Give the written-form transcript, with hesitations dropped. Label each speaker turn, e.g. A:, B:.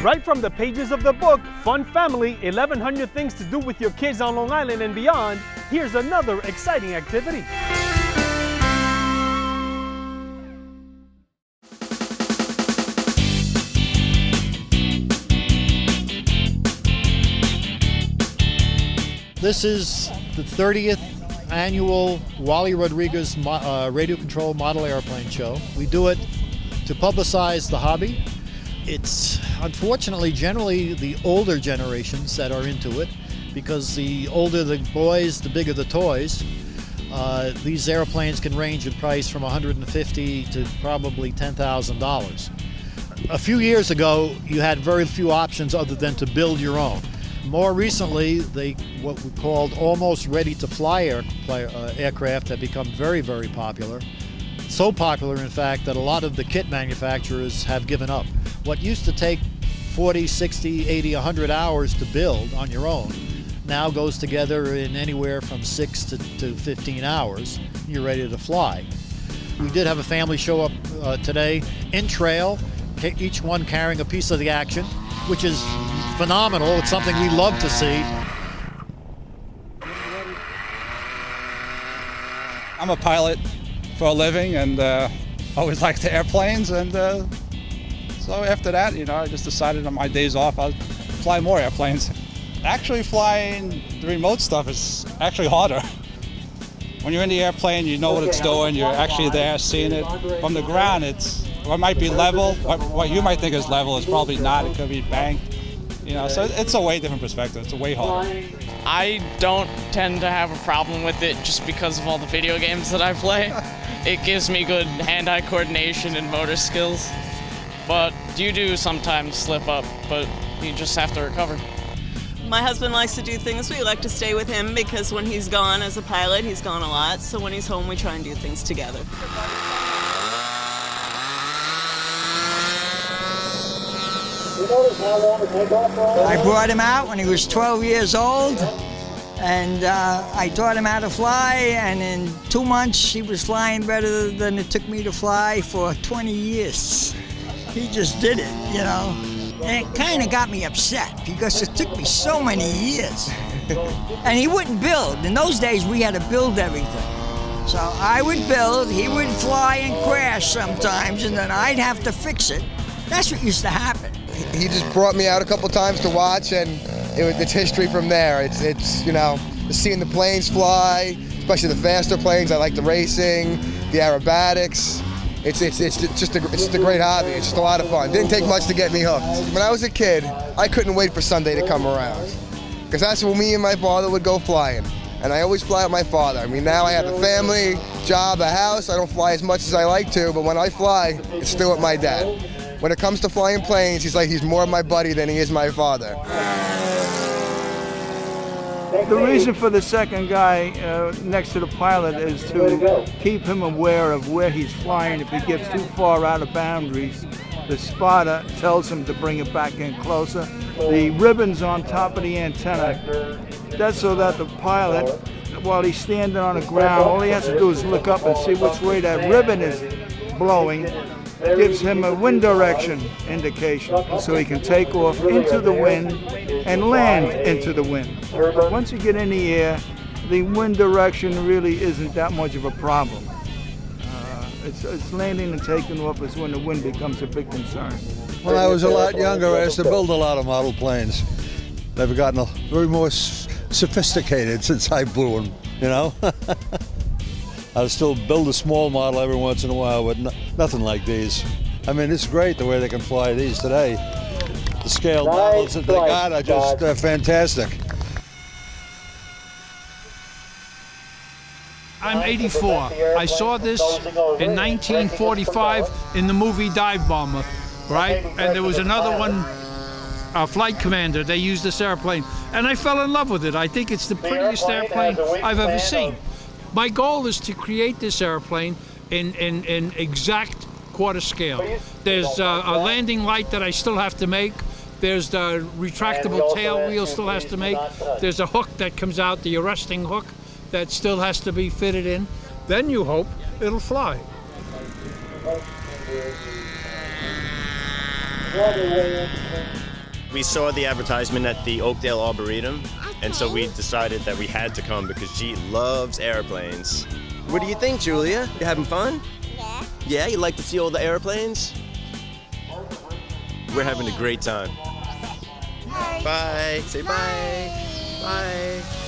A: Right from the pages of the book, Fun Family, 1100 Things to Do with Your Kids on Long Island and Beyond, here's another exciting activity.
B: This is the 30th annual Wally Rodriguez radio-controlled model airplane show. We do it to publicize the hobby. It's unfortunately generally the older generations that are into it, because the older the boys, the bigger the toys. These airplanes can range in price from $150 to probably $10,000. A few years ago, you had very few options other than to build your own. More recently, what we called almost ready-to-fly aircraft have become very, very popular. So popular, in fact, that a lot of the kit manufacturers have given up. What used to take 40, 60, 80, 100 hours to build on your own now goes together in anywhere from 6 to 15 hours. You're ready to fly. We did have a family show up today in trail, each one carrying a piece of the action, which is phenomenal. It's something we love to see.
C: I'm a pilot for a living and always liked the airplanes, and so after that, I just decided on my days off I'll fly more airplanes. Actually flying the remote stuff is actually harder. When you're in the airplane, you know what it's doing, you're actually there seeing it. From the ground, it might be level. What you might think is level is probably not. It could be banked. So it's a way different perspective. It's a way harder.
D: I don't tend to have a problem with it just because of all the video games that I play. It gives me good hand-eye coordination and motor skills. But you do sometimes slip up, but you just have to recover.
E: My husband likes to do things. We like to stay with him because when he's gone as a pilot, he's gone a lot. So when he's home, we try and do things together.
F: I brought him out when he was 12 years old, and I taught him how to fly, and in 2 months he was flying better than it took me to fly for 20 years. He just did it, And it kind of got me upset because it took me so many years. And he wouldn't build. In those days we had to build everything. So I would build, he would fly and crash sometimes, and then I'd have to fix it. That's what used to happen.
G: He just brought me out a couple times to watch, and it's history from there. It's seeing the planes fly, especially the faster planes. I like the racing, the aerobatics. It's just a great hobby. It's just a lot of fun. Didn't take much to get me hooked. When I was a kid, I couldn't wait for Sunday to come around, because that's when me and my father would go flying. And I always fly with my father. I mean, now I have a family, job, a house. I don't fly as much as I like to, but when I fly, it's still with my dad. When it comes to flying planes, he's more my buddy than he is my father.
H: The reason for the second guy next to the pilot is to keep him aware of where he's flying. If he gets too far out of boundaries, the spotter tells him to bring it back in closer. The ribbon's on top of the antenna. That's so that the pilot, while he's standing on the ground, all he has to do is look up and see which way that ribbon is blowing. Gives him a wind direction indication, so he can take off into the wind and land into the wind. Once you get in the air, the wind direction really isn't that much of a problem. It's landing and taking off is when the wind becomes a big concern.
I: When I was a lot younger, I used to build a lot of model planes. They've gotten very more sophisticated since I blew them, I'll still build a small model every once in a while, but nothing like these. I mean, it's great the way they can fly these today. The scale models that they got are just fantastic.
J: I'm 84. I saw this in 1945 in the movie Dive Bomber, right? And there was another one, Flight Commander. They used this airplane, and I fell in love with it. I think it's the prettiest airplane I've ever seen. My goal is to create this airplane in exact quarter scale. There's a landing light that I still have to make. There's the retractable tail wheel still has to make. There's a hook that comes out, the arresting hook, that still has to be fitted in. Then you hope it'll fly.
K: We saw the advertisement at the Oakdale Arboretum, and so we decided that we had to come because she loves airplanes. What do you think, Julia? You having fun?
L: Yeah.
K: Yeah, you like to see all the airplanes? We're having a great time.
L: Bye.
K: Bye. Say bye. Bye.